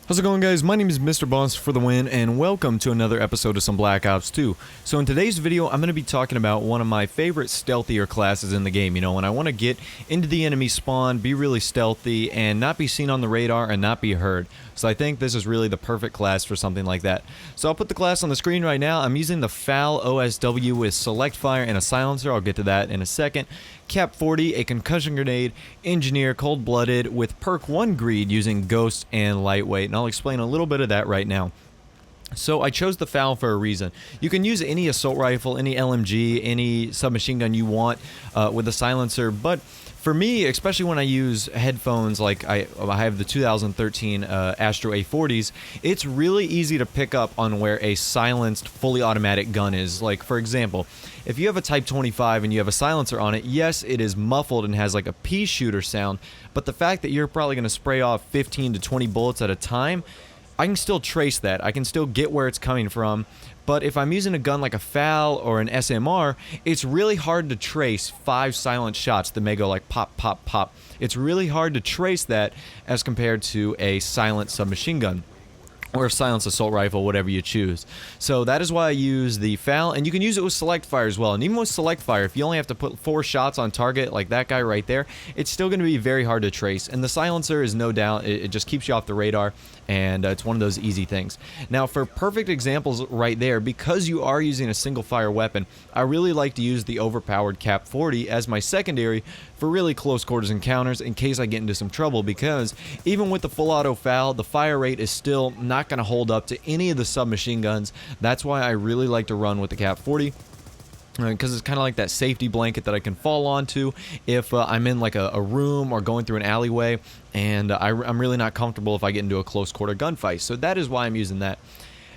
How's it going, guys? My name is Mr. Boss for the win, and welcome to another episode of some Black Ops 2. So in today's video, I'm going to be talking about one of my favorite stealthier classes in the game. You know, when I want to get into the enemy spawn, be really stealthy, and not be seen on the radar and not be heard. So I think this is really the perfect class for something like that. So I'll put the class on the screen right now. I'm using the Fal FTW with Select Fire and a Silencer. I'll get to that in a second. Cap 40, a concussion grenade, engineer, cold-blooded, with perk 1 greed using ghost and lightweight, and I'll explain a little bit of that right now. So I chose the Fal for a reason. You can use any assault rifle, any LMG, any submachine gun you want with a silencer, but for me, especially when I use headphones like I have the 2013 Astro A40s, it's really easy to pick up on where a silenced, fully automatic gun is. Like, for example, if you have a Type 25 and you have a silencer on it, yes, it is muffled and has like a pea shooter sound, but the fact that you're probably going to spray off 15 to 20 bullets at a time, I can still trace that. I can still get where it's coming from. But if I'm using a gun like a Fal or an SMR, it's really hard to trace 5 silent shots that may go like pop, pop, pop. It's really hard to trace that as compared to a silent submachine gun or a silenced assault rifle, whatever you choose. So that is why I use the Fal, and you can use it with Select Fire as well. And even with Select Fire, if you only have to put 4 shots on target, like that guy right there, it's still going to be very hard to trace. And the silencer is no doubt, it just keeps you off the radar, and it's one of those easy things. Now, for perfect examples right there, because you are using a single fire weapon, I really like to use the overpowered Cap 40 as my secondary for really close quarters encounters in case I get into some trouble, because even with the full auto Fal, the fire rate is still not going to hold up to any of the submachine guns. That's why I really like to run with the Cap 40. Because it's kind of like that safety blanket that I can fall onto if I'm in like a room or going through an alleyway, and I'm really not comfortable if I get into a close quarter gunfight. So that is why I'm using that.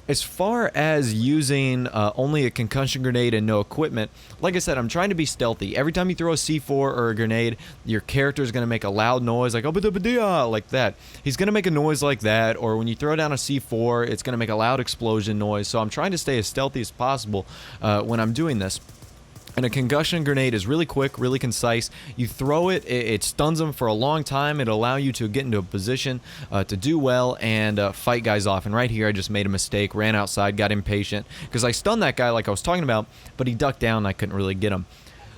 As far as using only a concussion grenade and no equipment, like I said, I'm trying to be stealthy. Every time you throw a C4 or a grenade, your character is going to make a loud noise like "oh, like that." He's going to make a noise like that, or when you throw down a C4, it's going to make a loud explosion noise. So I'm trying to stay as stealthy as possible when I'm doing this. And a concussion grenade is really quick, really concise. You throw it, it stuns them for a long time. It'll allow you to get into a position to do well and fight guys off. And right here, I just made a mistake, ran outside, got impatient, because I stunned that guy like I was talking about, but he ducked down and I couldn't really get him.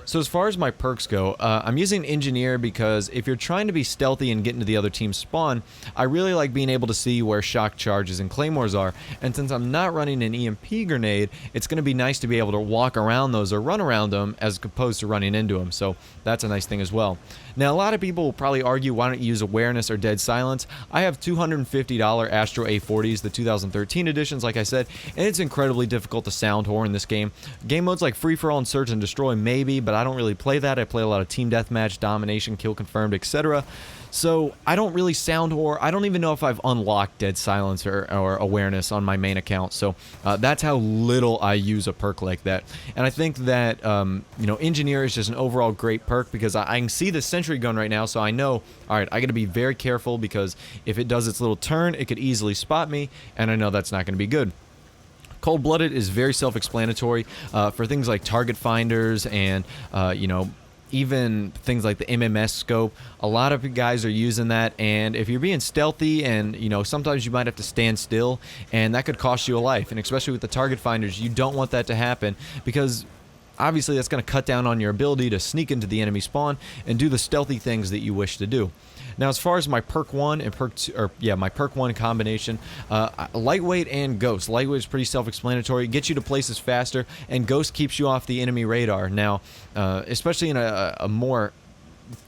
So as far as my perks go, I'm using Engineer because if you're trying to be stealthy and get into the other team's spawn, I really like being able to see where shock charges and claymores are. And since I'm not running an EMP grenade, it's going to be nice to be able to walk around those or run around them as opposed to running into them. So that's a nice thing as well. Now, a lot of people will probably argue, why don't you use Awareness or Dead Silence? I have $250 Astro A40s, the 2013 editions, like I said, and it's incredibly difficult to sound whore in this game. Game modes like Free For All and Search and Destroy, maybe, but I don't really play that. I play a lot of Team Deathmatch, Domination, Kill Confirmed, etc. So I don't really sound whore. I don't even know if I've unlocked Dead Silence or Awareness on my main account. So that's how little I use a perk like that. And I think that you know, Engineer is just an overall great perk because I can see the sentry gun right now, so I know, all right, I got to be very careful because if it does its little turn, it could easily spot me, and I know that's not going to be good. Cold-blooded is very self-explanatory for things like target finders and you know, even things like the MMS scope. A lot of guys are using that, and if you're being stealthy and, you know, sometimes you might have to stand still, and that could cost you a life. And especially with the target finders, you don't want that to happen because obviously that's going to cut down on your ability to sneak into the enemy spawn and do the stealthy things that you wish to do. Now, as far as my perk 1 and perk 2, or yeah, my perk 1 combination, lightweight and ghost. Lightweight is pretty self-explanatory, gets you to places faster, and ghost keeps you off the enemy radar. Now, especially in a more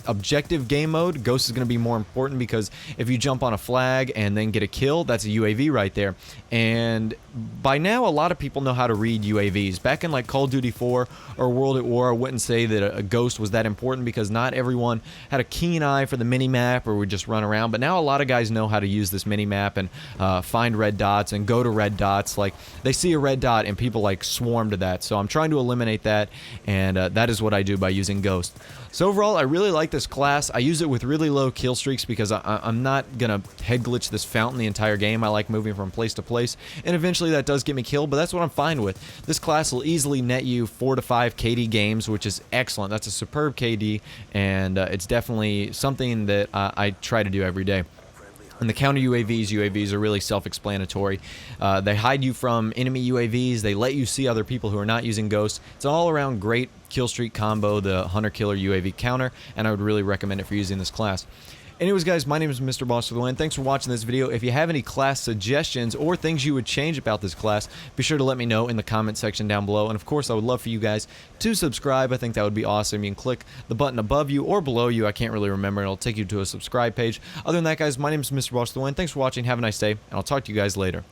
objective game mode, ghost is going to be more important because if you jump on a flag and then get a kill, that's a UAV right there. And by now, a lot of people know how to read UAVs. Back in like Call of Duty 4 or World at War, I wouldn't say that a ghost was that important because not everyone had a keen eye for the mini-map or would just run around. But now a lot of guys know how to use this mini-map and find red dots and go to red dots. Like, they see a red dot and people like swarm to that. So I'm trying to eliminate that, and that is what I do by using ghost. So overall, I really like this class. I use it with really low kill streaks because I'm not going to head glitch this fountain the entire game. I like moving from place to place, and eventually that does get me killed, but that's what I'm fine with. This class will easily net you 4 to 5 KD games, which is excellent. That's a superb KD, and it's definitely something that I try to do every day. And the counter UAVs are really self-explanatory. They hide you from enemy UAVs. They let you see other people who are not using Ghost. It's an all-around great kill streak combo, the Hunter-Killer UAV counter, and I would really recommend it for using this class. Anyways, guys, my name is Mr. Boss for the Win. Thanks for watching this video. If you have any class suggestions or things you would change about this class, be sure to let me know in the comment section down below. And of course, I would love for you guys to subscribe. I think that would be awesome. You can click the button above you or below you. I can't really remember. It'll take you to a subscribe page. Other than that, guys, my name is Mr. Boss for the Win. Thanks for watching. Have a nice day, and I'll talk to you guys later.